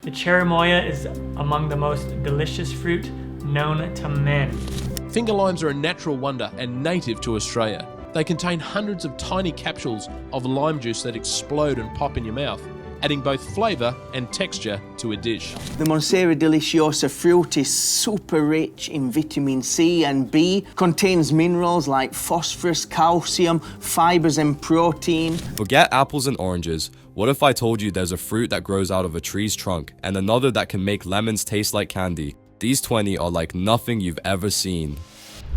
The cherimoya is among the most delicious fruit known to man. Finger limes are a natural wonder and native to Australia. They contain hundreds of tiny capsules of lime juice that explode and pop in your mouth, adding both flavour and texture to a dish. The Monstera deliciosa fruit is super rich in vitamin C and B, contains minerals like phosphorus, calcium, fibres and protein. Forget apples and oranges. What if I told you there's a fruit that grows out of a tree's trunk and another that can make lemons taste like candy? These 20 are like nothing you've ever seen.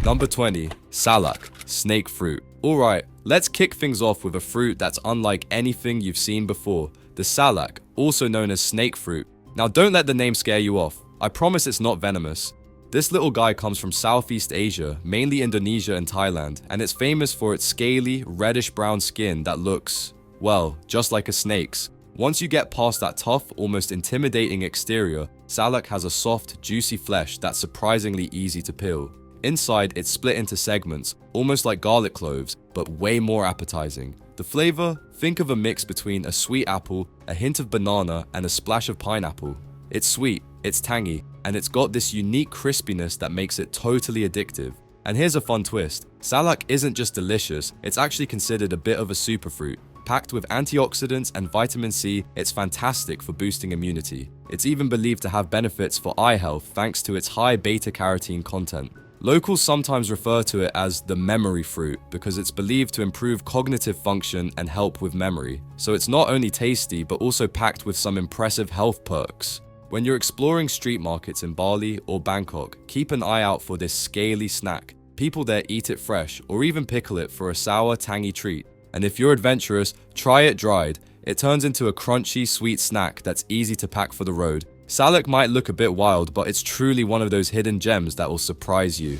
Number 20, salak, snake fruit. Alright, let's kick things off with a fruit that's unlike anything you've seen before. The salak, also known as snake fruit. Now don't let the name scare you off. I promise it's not venomous. This little guy comes from Southeast Asia, mainly Indonesia and Thailand, and it's famous for its scaly, reddish-brown skin that looks, well, just like a snake's. Once you get past that tough, almost intimidating exterior, salak has a soft, juicy flesh that's surprisingly easy to peel. Inside, it's split into segments, almost like garlic cloves, but way more appetizing. The flavor, think of a mix between a sweet apple, a hint of banana, and a splash of pineapple. It's sweet, it's tangy, and it's got this unique crispiness that makes it totally addictive. And here's a fun twist. Salak isn't just delicious, it's actually considered a bit of a superfruit. Packed with antioxidants and vitamin C, it's fantastic for boosting immunity. It's even believed to have benefits for eye health thanks to its high beta-carotene content. Locals sometimes refer to it as the memory fruit because it's believed to improve cognitive function and help with memory. So it's not only tasty but also packed with some impressive health perks. When you're exploring street markets in Bali or Bangkok, keep an eye out for this scaly snack. People there eat it fresh or even pickle it for a sour, tangy treat. And if you're adventurous, try it dried. It turns into a crunchy, sweet snack that's easy to pack for the road. Salak might look a bit wild, but it's truly one of those hidden gems that will surprise you.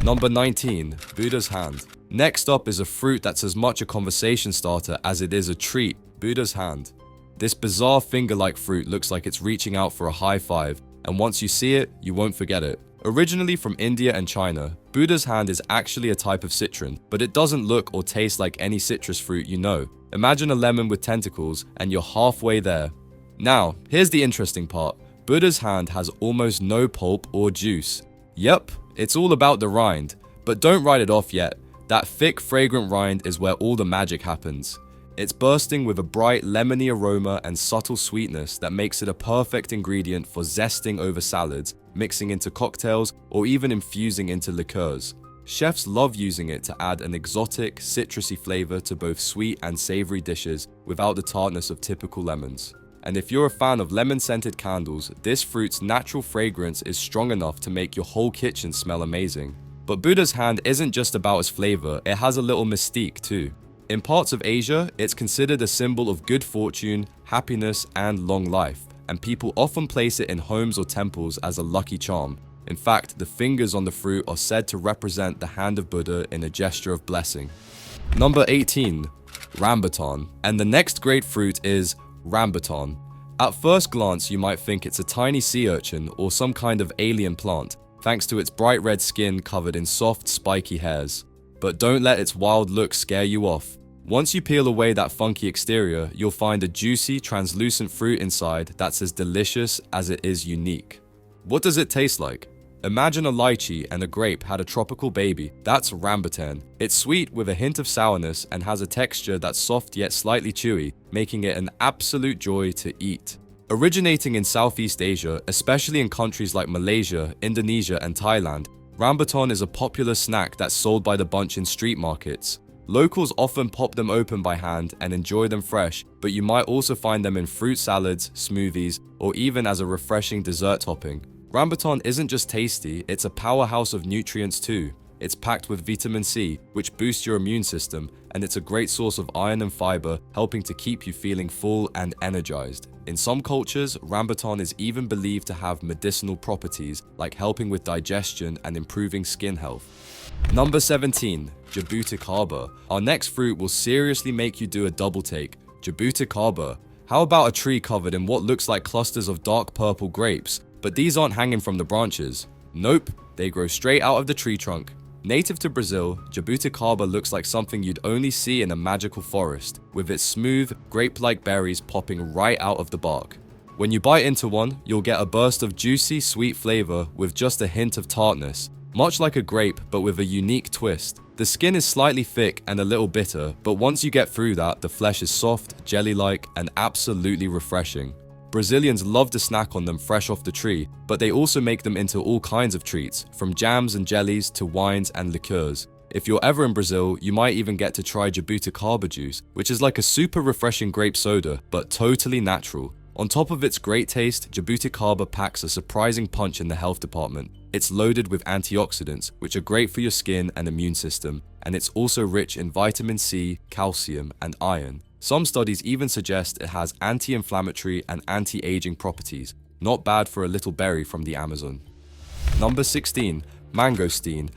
Number 19, Buddha's hand. Next up is a fruit that's as much a conversation starter as it is a treat, Buddha's hand. This bizarre finger-like fruit looks like it's reaching out for a high five, and once you see it, you won't forget it. Originally from India and China, Buddha's hand is actually a type of citron, but it doesn't look or taste like any citrus fruit you know. Imagine a lemon with tentacles, and you're halfway there. Now, here's the interesting part. Buddha's hand has almost no pulp or juice. Yep, it's all about the rind, but don't write it off yet. That thick, fragrant rind is where all the magic happens. It's bursting with a bright, lemony aroma and subtle sweetness that makes it a perfect ingredient for zesting over salads, mixing into cocktails, or even infusing into liqueurs. Chefs love using it to add an exotic, citrusy flavor to both sweet and savory dishes without the tartness of typical lemons. And if you're a fan of lemon-scented candles, this fruit's natural fragrance is strong enough to make your whole kitchen smell amazing. But Buddha's hand isn't just about its flavor, it has a little mystique too. In parts of Asia, it's considered a symbol of good fortune, happiness, and long life, and people often place it in homes or temples as a lucky charm. In fact, the fingers on the fruit are said to represent the hand of Buddha in a gesture of blessing. Number 18, rambutan. And the next great fruit is rambutan. At first glance, you might think it's a tiny sea urchin or some kind of alien plant, thanks to its bright red skin covered in soft, spiky hairs. But don't let its wild look scare you off. Once you peel away that funky exterior, you'll find a juicy, translucent fruit inside that's as delicious as it is unique. What does it taste like? Imagine a lychee and a grape had a tropical baby. That's rambutan. It's sweet with a hint of sourness and has a texture that's soft yet slightly chewy, making it an absolute joy to eat. Originating in Southeast Asia, especially in countries like Malaysia, Indonesia, and Thailand, rambutan is a popular snack that's sold by the bunch in street markets. Locals often pop them open by hand and enjoy them fresh, but you might also find them in fruit salads, smoothies, or even as a refreshing dessert topping. Rambutan isn't just tasty, it's a powerhouse of nutrients too. It's packed with vitamin C, which boosts your immune system, and it's a great source of iron and fiber, helping to keep you feeling full and energized. In some cultures, rambutan is even believed to have medicinal properties, like helping with digestion and improving skin health. Number 17, jabuticaba. Our next fruit will seriously make you do a double take. Jabuticaba. How about a tree covered in what looks like clusters of dark purple grapes? But these aren't hanging from the branches. Nope, they grow straight out of the tree trunk. Native to Brazil, jabuticaba looks like something you'd only see in a magical forest, with its smooth, grape-like berries popping right out of the bark. When you bite into one, you'll get a burst of juicy, sweet flavor with just a hint of tartness, much like a grape but with a unique twist. The skin is slightly thick and a little bitter, but once you get through that, the flesh is soft, jelly-like, and absolutely refreshing. Brazilians love to snack on them fresh off the tree, but they also make them into all kinds of treats, from jams and jellies to wines and liqueurs. If you're ever in Brazil, you might even get to try jabuticaba juice, which is like a super refreshing grape soda, but totally natural. On top of its great taste, jabuticaba packs a surprising punch in the health department. It's loaded with antioxidants, which are great for your skin and immune system, and it's also rich in vitamin C, calcium, and iron. Some studies even suggest it has anti-inflammatory and anti-aging properties. Not bad for a little berry from the Amazon. Number 16. Mangosteen.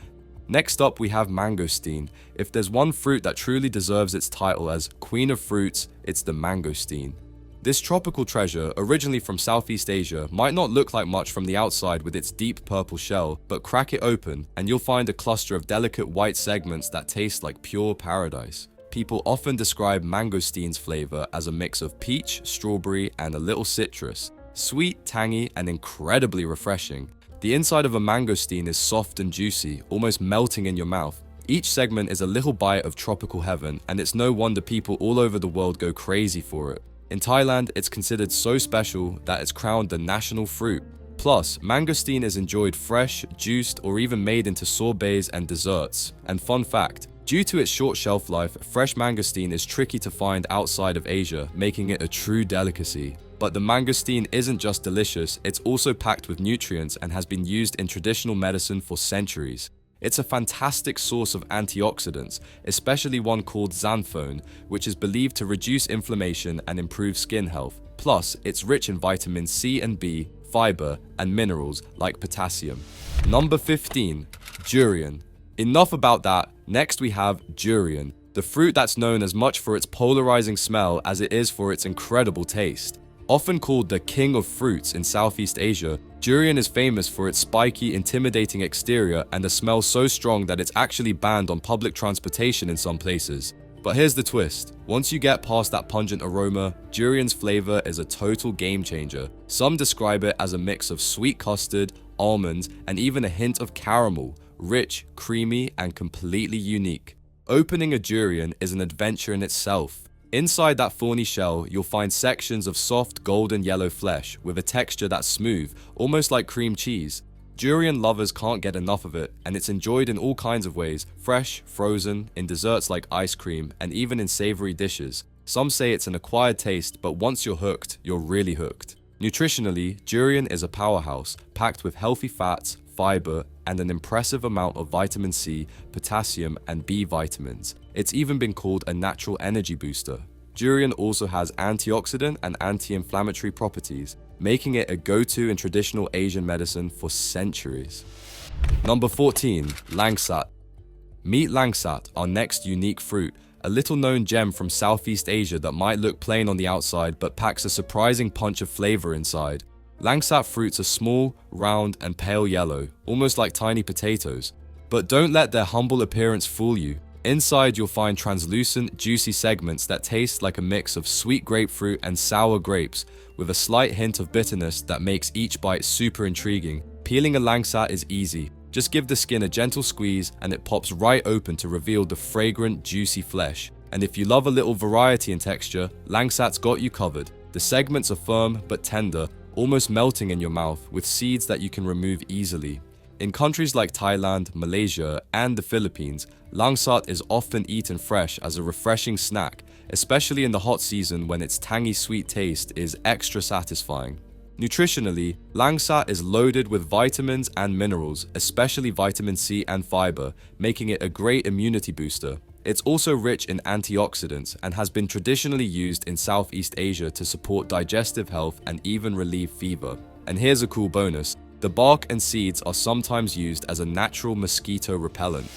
Next up we have mangosteen. If there's one fruit that truly deserves its title as Queen of Fruits, it's the mangosteen. This tropical treasure, originally from Southeast Asia, might not look like much from the outside with its deep purple shell, but crack it open and you'll find a cluster of delicate white segments that taste like pure paradise. People often describe mangosteen's flavor as a mix of peach, strawberry, and a little citrus. Sweet, tangy, and incredibly refreshing. The inside of a mangosteen is soft and juicy, almost melting in your mouth. Each segment is a little bite of tropical heaven, and it's no wonder people all over the world go crazy for it. In Thailand, it's considered so special that it's crowned the national fruit. Plus, mangosteen is enjoyed fresh, juiced, or even made into sorbets and desserts. And fun fact, due to its short shelf life, fresh mangosteen is tricky to find outside of Asia, making it a true delicacy. But the mangosteen isn't just delicious, it's also packed with nutrients and has been used in traditional medicine for centuries. It's a fantastic source of antioxidants, especially one called xanthone, which is believed to reduce inflammation and improve skin health. Plus, it's rich in vitamin C and B, fiber, and minerals like potassium. Number 15. Durian. Enough about that, next we have durian, the fruit that's known as much for its polarizing smell as it is for its incredible taste. Often called the king of fruits in Southeast Asia, durian is famous for its spiky, intimidating exterior and a smell so strong that it's actually banned on public transportation in some places. But here's the twist. Once you get past that pungent aroma, durian's flavor is a total game changer. Some describe it as a mix of sweet custard, almonds, and even a hint of caramel, rich, creamy, and completely unique. Opening a durian is an adventure in itself. Inside that thorny shell, you'll find sections of soft golden yellow flesh with a texture that's smooth, almost like cream cheese. Durian lovers can't get enough of it, and it's enjoyed in all kinds of ways, fresh, frozen, in desserts like ice cream, and even in savory dishes. Some say it's an acquired taste, but once you're hooked, you're really hooked. Nutritionally, durian is a powerhouse, packed with healthy fats, fiber, and an impressive amount of vitamin C, potassium, and B vitamins. It's even been called a natural energy booster. Durian also has antioxidant and anti-inflammatory properties, making it a go-to in traditional Asian medicine for centuries. Number 14. Langsat. Meet langsat, our next unique fruit, a little-known gem from Southeast Asia that might look plain on the outside but packs a surprising punch of flavor inside. Langsat fruits are small, round, and pale yellow, almost like tiny potatoes. But don't let their humble appearance fool you. Inside you'll find translucent, juicy segments that taste like a mix of sweet grapefruit and sour grapes, with a slight hint of bitterness that makes each bite super intriguing. Peeling a langsat is easy. Just give the skin a gentle squeeze and it pops right open to reveal the fragrant, juicy flesh. And if you love a little variety in texture, langsat's got you covered. The segments are firm but tender, almost melting in your mouth, with seeds that you can remove easily. In countries like Thailand, Malaysia, and the Philippines, langsat is often eaten fresh as a refreshing snack, especially in the hot season when its tangy sweet taste is extra satisfying. Nutritionally, langsat is loaded with vitamins and minerals, especially vitamin C and fiber, making it a great immunity booster. It's also rich in antioxidants and has been traditionally used in Southeast Asia to support digestive health and even relieve fever. And here's a cool bonus. The bark and seeds are sometimes used as a natural mosquito repellent.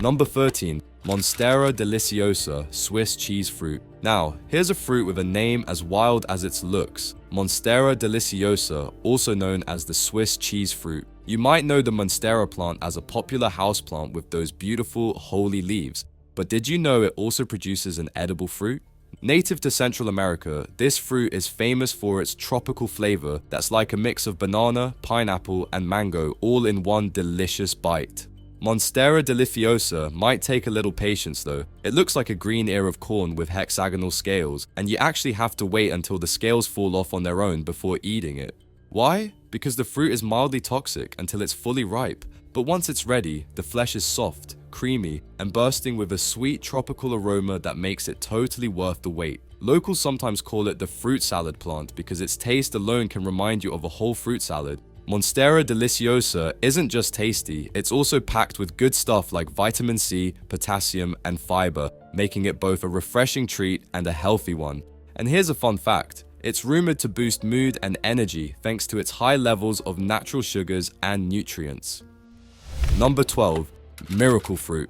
Number 13. Monstera deliciosa, Swiss cheese fruit. Now, here's a fruit with a name as wild as its looks. Monstera deliciosa, also known as the Swiss cheese fruit. You might know the Monstera plant as a popular houseplant with those beautiful, holy leaves. But did you know it also produces an edible fruit? Native to Central America, this fruit is famous for its tropical flavor that's like a mix of banana, pineapple, and mango all in one delicious bite. Monstera deliciosa might take a little patience though. It looks like a green ear of corn with hexagonal scales, and you actually have to wait until the scales fall off on their own before eating it. Why? Because the fruit is mildly toxic until it's fully ripe, but once it's ready, the flesh is soft, creamy, and bursting with a sweet tropical aroma that makes it totally worth the wait. Locals sometimes call it the fruit salad plant because its taste alone can remind you of a whole fruit salad. Monstera deliciosa isn't just tasty, it's also packed with good stuff like vitamin C, potassium, and fiber, making it both a refreshing treat and a healthy one. And here's a fun fact. It's rumored to boost mood and energy thanks to its high levels of natural sugars and nutrients. Number 12. Miracle fruit.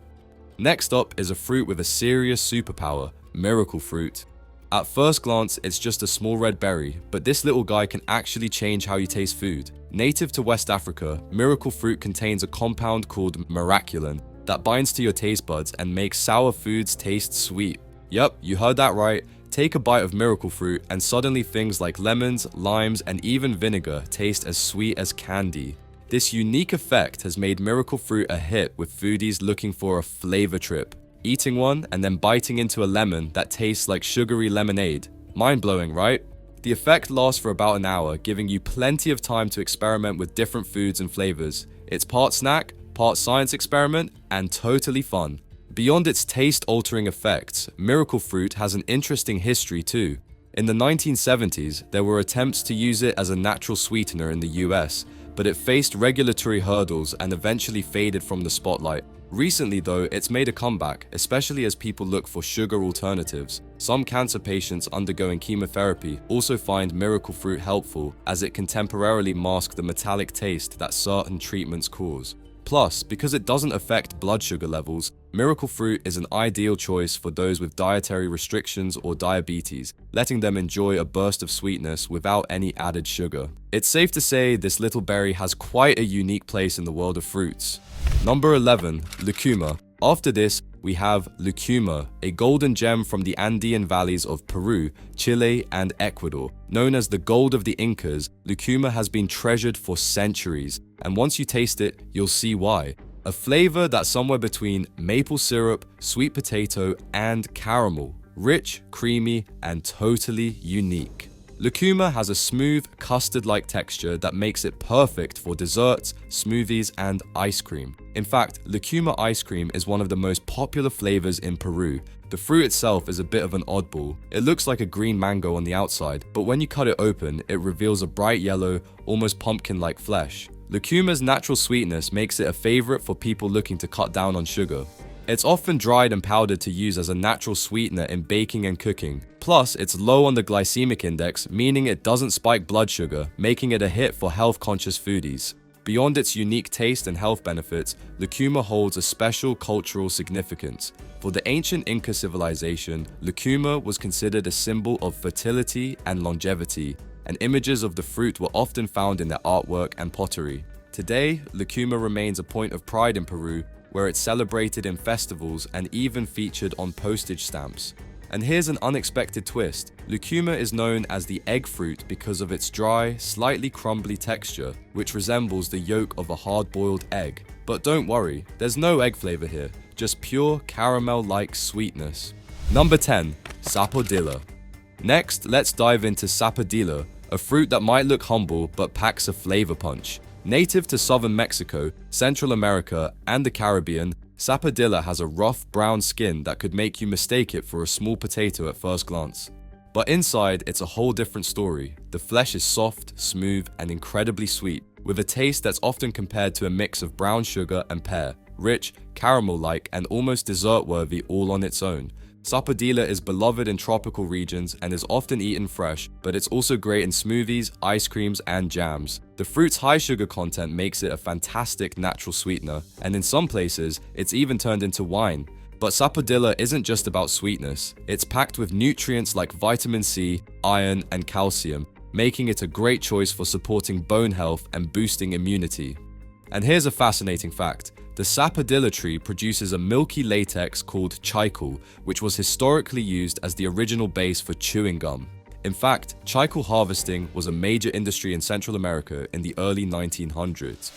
Next up is a fruit with a serious superpower, miracle fruit. At first glance, it's just a small red berry, but this little guy can actually change how you taste food. Native to West Africa, miracle fruit contains a compound called miraculin that binds to your taste buds and makes sour foods taste sweet. Yep, you heard that right. Take a bite of miracle fruit and suddenly things like lemons, limes, and even vinegar taste as sweet as candy. This unique effect has made miracle fruit a hit with foodies looking for a flavor trip. Eating one and then biting into a lemon that tastes like sugary lemonade. Mind-blowing, right? The effect lasts for about an hour, giving you plenty of time to experiment with different foods and flavors. It's part snack, part science experiment, and totally fun. Beyond its taste-altering effects, miracle fruit has an interesting history too. In the 1970s, there were attempts to use it as a natural sweetener in the US, but it faced regulatory hurdles and eventually faded from the spotlight. Recently though, it's made a comeback, especially as people look for sugar alternatives. Some cancer patients undergoing chemotherapy also find miracle fruit helpful as it can temporarily mask the metallic taste that certain treatments cause. Plus, because it doesn't affect blood sugar levels, miracle fruit is an ideal choice for those with dietary restrictions or diabetes, letting them enjoy a burst of sweetness without any added sugar. It's safe to say this little berry has quite a unique place in the world of fruits. Number 11. Lucuma. After this, we have lucuma, a golden gem from the Andean valleys of Peru, Chile, and Ecuador. Known as the gold of the Incas, lucuma has been treasured for centuries, and once you taste it, you'll see why. A flavor that's somewhere between maple syrup, sweet potato, and caramel. Rich, creamy, and totally unique. Lucuma has a smooth, custard-like texture that makes it perfect for desserts, smoothies, and ice cream. In fact, lucuma ice cream is one of the most popular flavors in Peru. The fruit itself is a bit of an oddball. It looks like a green mango on the outside, but when you cut it open, it reveals a bright yellow, almost pumpkin-like flesh. Lucuma's natural sweetness makes it a favorite for people looking to cut down on sugar. It's often dried and powdered to use as a natural sweetener in baking and cooking. Plus, it's low on the glycemic index, meaning it doesn't spike blood sugar, making it a hit for health-conscious foodies. Beyond its unique taste and health benefits, lucuma holds a special cultural significance. For the ancient Inca civilization, lucuma was considered a symbol of fertility and longevity, and images of the fruit were often found in their artwork and pottery. Today, lucuma remains a point of pride in Peru, where it's celebrated in festivals and even featured on postage stamps. And here's an unexpected twist. Lucuma is known as the egg fruit because of its dry, slightly crumbly texture, which resembles the yolk of a hard-boiled egg. But don't worry, there's no egg flavor here, just pure caramel-like sweetness. Number 10. Sapodilla. Next, let's dive into sapodilla, a fruit that might look humble but packs a flavor punch. Native to southern Mexico, Central America, and the Caribbean, sapodilla has a rough brown skin that could make you mistake it for a small potato at first glance. But inside, it's a whole different story. The flesh is soft, smooth, and incredibly sweet, with a taste that's often compared to a mix of brown sugar and pear, rich, caramel-like, and almost dessert-worthy all on its own. Sapodilla is beloved in tropical regions and is often eaten fresh, but it's also great in smoothies, ice creams, and jams. The fruit's high sugar content makes it a fantastic natural sweetener, and in some places, it's even turned into wine. But sapodilla isn't just about sweetness. It's packed with nutrients like vitamin C, iron, and calcium, making it a great choice for supporting bone health and boosting immunity. And here's a fascinating fact. The sapodilla tree produces a milky latex called chicle, which was historically used as the original base for chewing gum. In fact, chicle harvesting was a major industry in Central America in the early 1900s.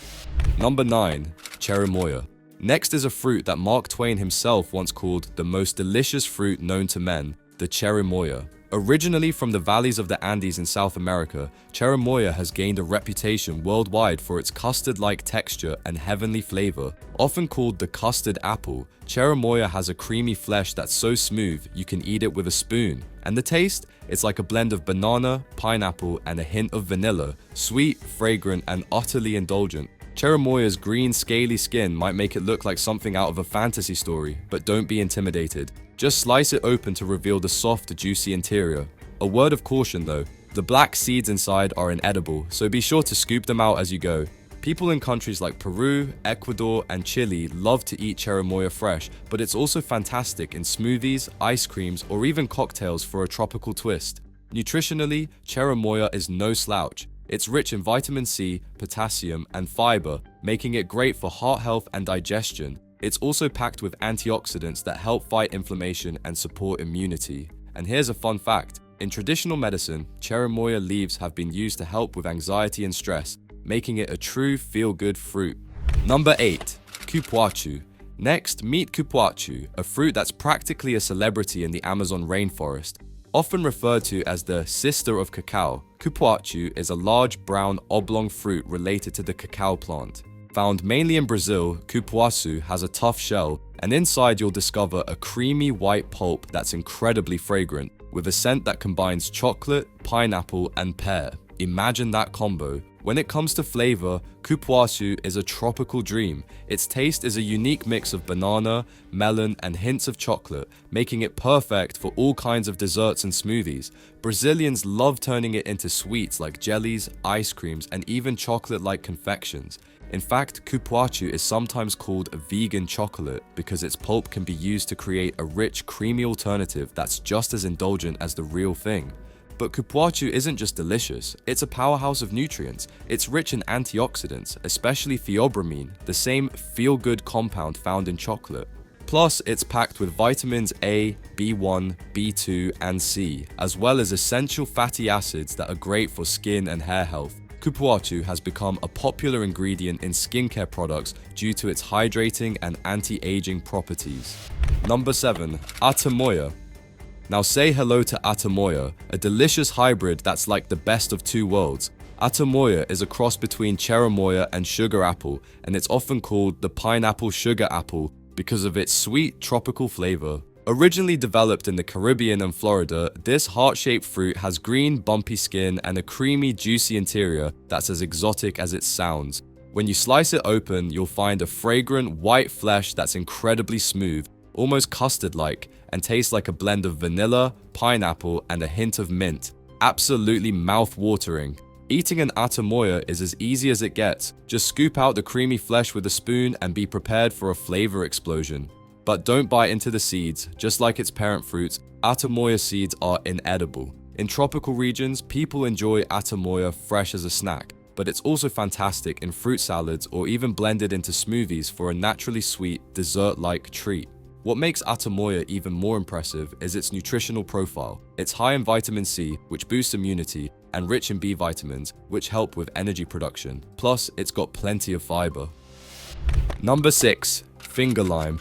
Number 9. Cherimoya. Next is a fruit that Mark Twain himself once called the most delicious fruit known to men, the cherimoya. Originally from the valleys of the Andes in South America, cherimoya has gained a reputation worldwide for its custard-like texture and heavenly flavor. Often called the custard apple, cherimoya has a creamy flesh that's so smooth you can eat it with a spoon. And the taste? It's like a blend of banana, pineapple, and a hint of vanilla, sweet, fragrant, and utterly indulgent. Cherimoya's green, scaly skin might make it look like something out of a fantasy story, but don't be intimidated. Just slice it open to reveal the soft, juicy interior. A word of caution though, the black seeds inside are inedible, so be sure to scoop them out as you go. People in countries like Peru, Ecuador, and Chile love to eat cherimoya fresh, but it's also fantastic in smoothies, ice creams, or even cocktails for a tropical twist. Nutritionally, cherimoya is no slouch. It's rich in vitamin C, potassium, and fiber, making it great for heart health and digestion. It's also packed with antioxidants that help fight inflammation and support immunity. And here's a fun fact. In traditional medicine, cherimoya leaves have been used to help with anxiety and stress, making it a true feel-good fruit. Number 8. Cupuaçu. Next, meet cupuaçu, a fruit that's practically a celebrity in the Amazon rainforest. Often referred to as the sister of cacao, cupuaçu is a large brown oblong fruit related to the cacao plant. Found mainly in Brazil, cupuaçu has a tough shell, and inside you'll discover a creamy white pulp that's incredibly fragrant, with a scent that combines chocolate, pineapple, and pear. Imagine that combo. When it comes to flavor, cupuaçu is a tropical dream. Its taste is a unique mix of banana, melon, and hints of chocolate, making it perfect for all kinds of desserts and smoothies. Brazilians love turning it into sweets like jellies, ice creams, and even chocolate-like confections. In fact, cupuaçu is sometimes called a vegan chocolate because its pulp can be used to create a rich, creamy alternative that's just as indulgent as the real thing. But cupuaçu isn't just delicious, it's a powerhouse of nutrients. It's rich in antioxidants, especially theobromine, the same feel-good compound found in chocolate. Plus, it's packed with vitamins A, B1, B2, and C, as well as essential fatty acids that are great for skin and hair health. Cupuaçu has become a popular ingredient in skincare products due to its hydrating and anti-aging properties. Number 7. Atamoya. Now say hello to Atamoya, a delicious hybrid that's like the best of two worlds. Atamoya is a cross between cherimoya and sugar apple, and it's often called the pineapple sugar apple because of its sweet tropical flavor. Originally developed in the Caribbean and Florida, this heart-shaped fruit has green, bumpy skin and a creamy, juicy interior that's as exotic as it sounds. When you slice it open, you'll find a fragrant, white flesh that's incredibly smooth, almost custard-like, and tastes like a blend of vanilla, pineapple, and a hint of mint. Absolutely mouth-watering. Eating an atamoya is as easy as it gets. Just scoop out the creamy flesh with a spoon and be prepared for a flavor explosion. But don't bite into the seeds. Just like its parent fruits, atamoya seeds are inedible. In tropical regions, people enjoy atamoya fresh as a snack, but it's also fantastic in fruit salads or even blended into smoothies for a naturally sweet, dessert-like treat. What makes atamoya even more impressive is its nutritional profile. It's high in vitamin C, which boosts immunity, and rich in B vitamins, which help with energy production. Plus, it's got plenty of fiber. Number 6. Finger lime.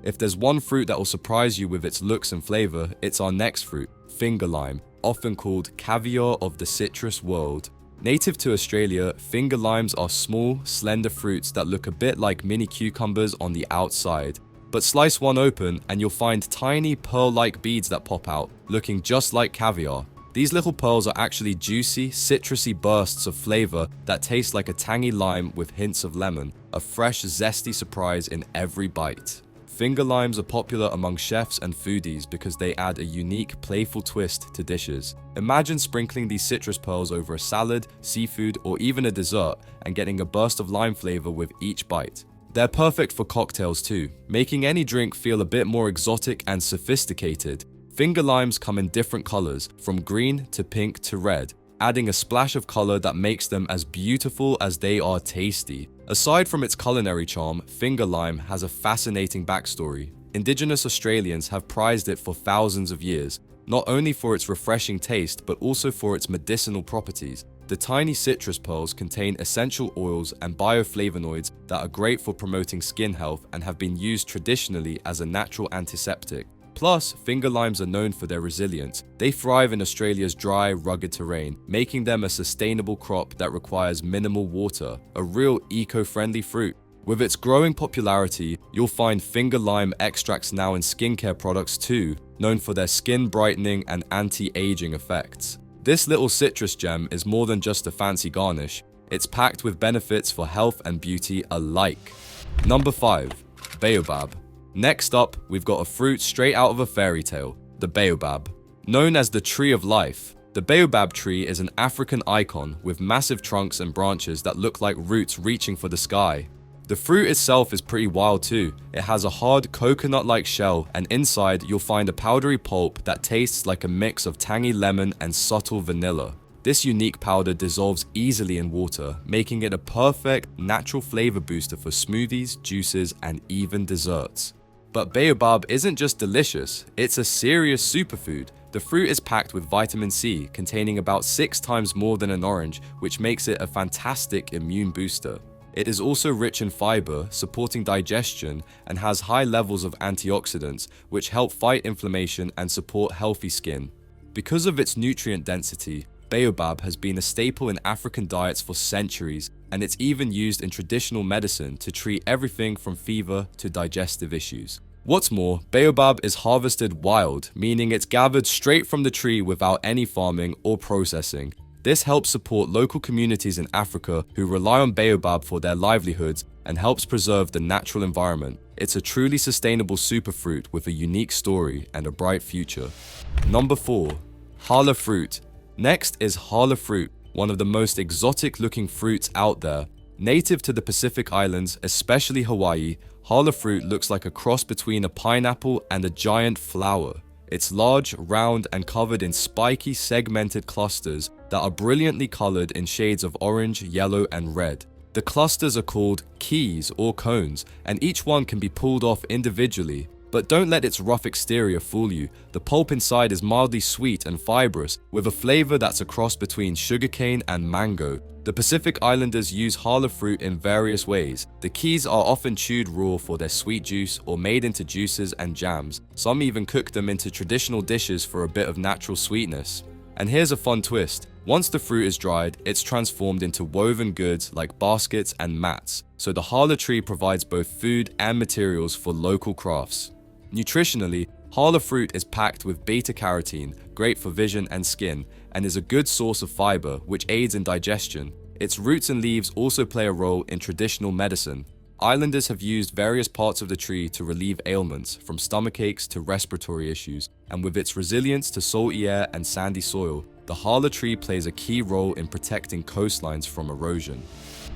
If there's one fruit that will surprise you with its looks and flavor, it's our next fruit, finger lime, often called caviar of the citrus world. Native to Australia, finger limes are small, slender fruits that look a bit like mini cucumbers on the outside. But slice one open and you'll find tiny pearl-like beads that pop out, looking just like caviar. These little pearls are actually juicy, citrusy bursts of flavor that taste like a tangy lime with hints of lemon, a fresh, zesty surprise in every bite. Finger limes are popular among chefs and foodies because they add a unique, playful twist to dishes. Imagine sprinkling these citrus pearls over a salad, seafood, or even a dessert and getting a burst of lime flavor with each bite. They're perfect for cocktails too, making any drink feel a bit more exotic and sophisticated. Finger limes come in different colors, from green to pink to red. adding a splash of color that makes them as beautiful as they are tasty. Aside from its culinary charm, finger lime has a fascinating backstory. Indigenous Australians have prized it for thousands of years, not only for its refreshing taste but also for its medicinal properties. The tiny citrus pearls contain essential oils and bioflavonoids that are great for promoting skin health and have been used traditionally as a natural antiseptic. Plus, finger limes are known for their resilience. They thrive in Australia's dry, rugged terrain, making them a sustainable crop that requires minimal water, a real eco-friendly fruit. With its growing popularity, you'll find finger lime extracts now in skincare products too, known for their skin brightening and anti-aging effects. This little citrus gem is more than just a fancy garnish. It's packed with benefits for health and beauty alike. Number 5. Baobab. Next up, we've got a fruit straight out of a fairy tale, the baobab. Known as the tree of life, the baobab tree is an African icon with massive trunks and branches that look like roots reaching for the sky. The fruit itself is pretty wild too. It has a hard coconut-like shell, and inside you'll find a powdery pulp that tastes like a mix of tangy lemon and subtle vanilla. This unique powder dissolves easily in water, making it a perfect natural flavor booster for smoothies, juices, and even desserts. But baobab isn't just delicious, it's a serious superfood. The fruit is packed with vitamin C, containing about 6 times more than an orange, which makes it a fantastic immune booster. It is also rich in fiber, supporting digestion, and has high levels of antioxidants, which help fight inflammation and support healthy skin. Because of its nutrient density, baobab has been a staple in African diets for centuries, and it's even used in traditional medicine to treat everything from fever to digestive issues. What's more, baobab is harvested wild, meaning it's gathered straight from the tree without any farming or processing. This helps support local communities in Africa who rely on baobab for their livelihoods and helps preserve the natural environment. It's a truly sustainable superfruit with a unique story and a bright future. Number 4. Hala fruit. Next is hala fruit, one of the most exotic looking fruits out there. Native to the Pacific Islands, especially Hawaii, hala fruit looks like a cross between a pineapple and a giant flower. It's large, round, and covered in spiky, segmented clusters that are brilliantly colored in shades of orange, yellow, and red. The clusters are called keys or cones, and each one can be pulled off individually. But don't let its rough exterior fool you. The pulp inside is mildly sweet and fibrous, with a flavor that's a cross between sugarcane and mango. The Pacific Islanders use hala fruit in various ways. The keys are often chewed raw for their sweet juice or made into juices and jams. Some even cook them into traditional dishes for a bit of natural sweetness. And here's a fun twist. Once the fruit is dried, it's transformed into woven goods like baskets and mats. So the hala tree provides both food and materials for local crafts. Nutritionally, hala fruit is packed with beta-carotene, great for vision and skin, and is a good source of fiber, which aids in digestion. Its roots and leaves also play a role in traditional medicine. Islanders have used various parts of the tree to relieve ailments, from stomach aches to respiratory issues, and with its resilience to salty air and sandy soil, the hala tree plays a key role in protecting coastlines from erosion.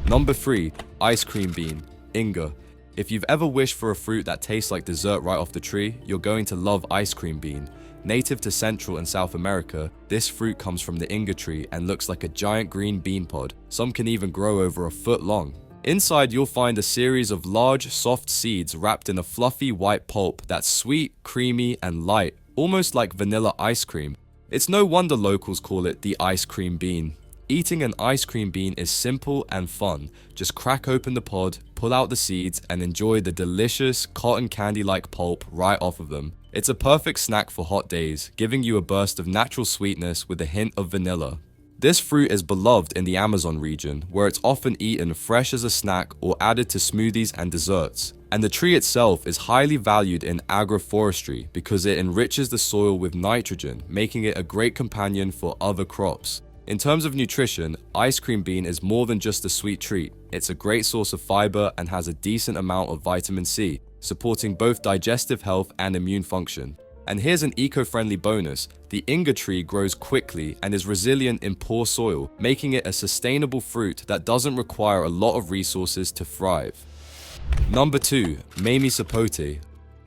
Number 3. Ice cream bean, Inga. If you've ever wished for a fruit that tastes like dessert right off the tree, you're going to love ice cream bean. Native to Central and South America, this fruit comes from the Inga tree and looks like a giant green bean pod. Some can even grow over a foot long. Inside, you'll find a series of large, soft seeds wrapped in a fluffy white pulp that's sweet, creamy, and light, almost like vanilla ice cream. It's no wonder locals call it the ice cream bean. Eating an ice cream bean is simple and fun. Just crack open the pod, pull out the seeds, and enjoy the delicious cotton candy-like pulp right off of them. It's a perfect snack for hot days, giving you a burst of natural sweetness with a hint of vanilla. This fruit is beloved in the Amazon region, where it's often eaten fresh as a snack or added to smoothies and desserts. And the tree itself is highly valued in agroforestry because it enriches the soil with nitrogen, making it a great companion for other crops. In terms of nutrition, ice cream bean is more than just a sweet treat. It's a great source of fiber and has a decent amount of vitamin C, supporting both digestive health and immune function. And here's an eco-friendly bonus. The Inga tree grows quickly and is resilient in poor soil, making it a sustainable fruit that doesn't require a lot of resources to thrive. Number 2. Mamey sapote.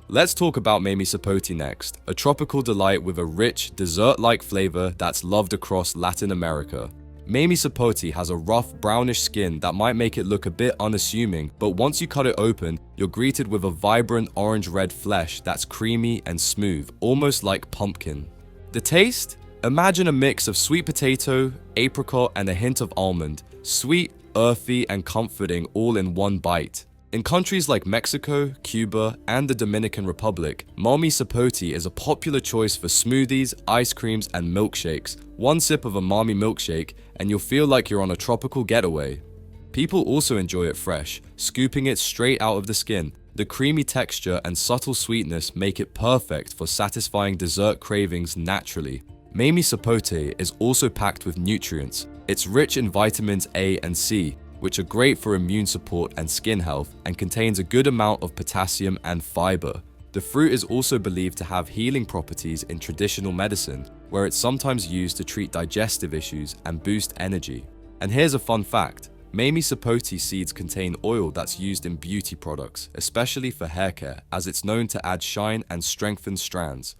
Let's talk about Mamie sapote next, a tropical delight with a rich, dessert-like flavor that's loved across Latin America. Mamie sapote has a rough, brownish skin that might make it look a bit unassuming, but once you cut it open, you're greeted with a vibrant orange-red flesh that's creamy and smooth, almost like pumpkin. The taste? Imagine a mix of sweet potato, apricot, and a hint of almond. Sweet, earthy, and comforting all in one bite. In countries like Mexico, Cuba, and the Dominican Republic, Mamie sapote is a popular choice for smoothies, ice creams, and milkshakes. One sip of a Mamie milkshake, and you'll feel like you're on a tropical getaway. People also enjoy it fresh, scooping it straight out of the skin. The creamy texture and subtle sweetness make it perfect for satisfying dessert cravings naturally. Mamie sapote is also packed with nutrients. It's rich in vitamins A and C, which are great for immune support and skin health, and contains a good amount of potassium and fiber. The fruit is also believed to have healing properties in traditional medicine, where it's sometimes used to treat digestive issues and boost energy. And here's a fun fact. Mamie sapote seeds contain oil that's used in beauty products, especially for hair care, as it's known to add shine and strengthen strands.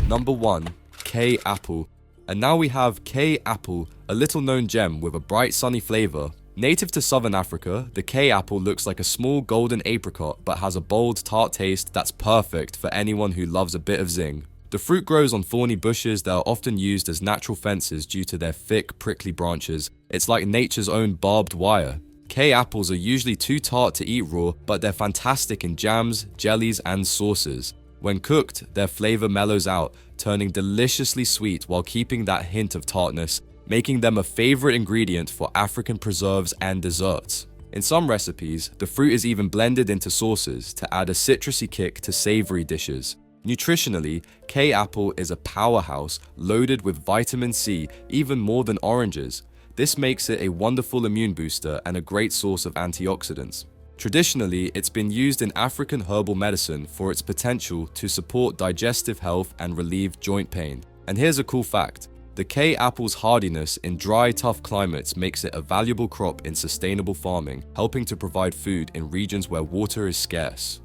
Number 1. K apple. And now we have K apple, a little known gem with a bright sunny flavor. Native to southern Africa, the K apple looks like a small golden apricot but has a bold, tart taste that's perfect for anyone who loves a bit of zing. The fruit grows on thorny bushes that are often used as natural fences due to their thick, prickly branches. It's like nature's own barbed wire. K apples are usually too tart to eat raw, but they're fantastic in jams, jellies, and sauces. When cooked, their flavor mellows out, turning deliciously sweet while keeping that hint of tartness, making them a favorite ingredient for African preserves and desserts. In some recipes, the fruit is even blended into sauces to add a citrusy kick to savory dishes. Nutritionally, K apple is a powerhouse loaded with vitamin C, even more than oranges. This makes it a wonderful immune booster and a great source of antioxidants. Traditionally, it's been used in African herbal medicine for its potential to support digestive health and relieve joint pain. And here's a cool fact. The K apple's hardiness in dry, tough climates makes it a valuable crop in sustainable farming, helping to provide food in regions where water is scarce.